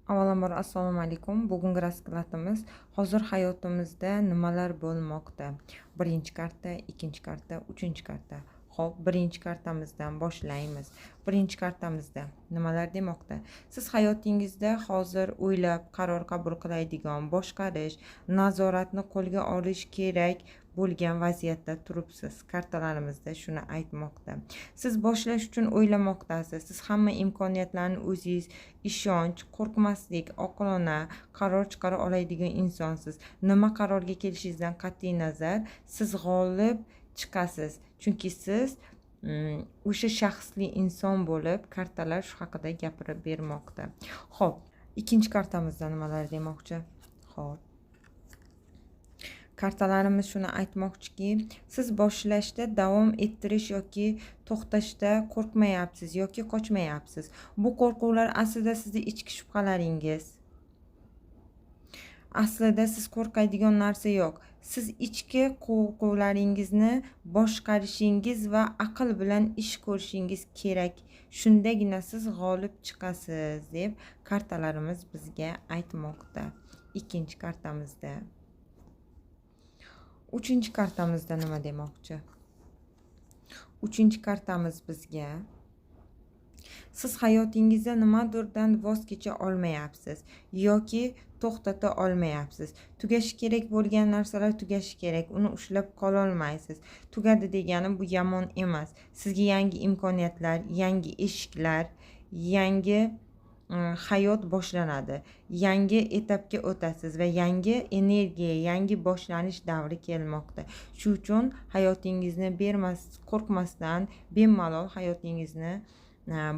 Avvalambor assalomu alaykum. Bugungi raskladimiz hozir hayotimizda nimalar bo'lmoqda? Birinchi karta, ikkinchi karta, uchinchi karta. Xo'p, birinchi kartamizdan boshlaymiz. Birinchi kartamizda nimalar demoqda? Siz hayotingizda hozir o'ylab, qaror qabul qiladigan, boshqarish, nazoratni qo'lga olish kerak bo'lgan vaziyatda turibsiz. Kartalarimizda shuni aytmoqda. Siz boshlash uchun o'ylamoqdasiz. Siz hamma imkoniyatlarni o'zingiz, ishonch, qo'rqmaslik, oqilona qaror chiqara oladigan insonsiz. Nima qarorga kelishingizdan qat'iy nazar, siz g'olib chiqasiz. Chunki siz o'sha shaxsli inson bo'lib, kartalar shu haqida gapirib bermoqda. Xo'p, ikkinchi kartamizda nimalar demoqchi? Xo'p. Kartalarimiz shuni aytmoqchiki, siz boshlashda davom ettirish yoki to'xtashda qo'rqmayapsiz yoki qochmayapsiz. Bu qo'rquvlar aslida sizning ichki shubhalaringiz. Aslida siz qo'rqadigan narsa yo'q. Siz ichki qo'rquvlaringizni boshqarishingiz va aql bilan ish ko'rishingiz kerak. Shundagina siz g'olib chiqasiz deb kartalarimiz bizga aytmoqda. Ikkinchi kartamizda. Uchinchi kartamizda nima demoqchi? Uchinchi kartamiz bizga siz hayotingizda nimadirdan voz kecha olmayapsiz yoki to'xtata olmayapsiz. Tugashi kerak bo'lgan narsalar tugashi kerak. Uni ushlab qola olmaysiz. Tugadi degani bu yomon emas. Sizga yangi imkoniyatlar, yangi eshiklar, yangi hayot boshlanadi. Yangi etapga o'tasiz va yangi energiya, yangi boshlanish davri kelmoqda. Shu uchun hayotingizni qo'rqmasdan bemalol hayotingizni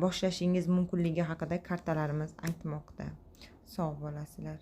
boshlashingiz mumkinligi haqida kartalarimiz aytmoqda. Sog' bo'lasizlar.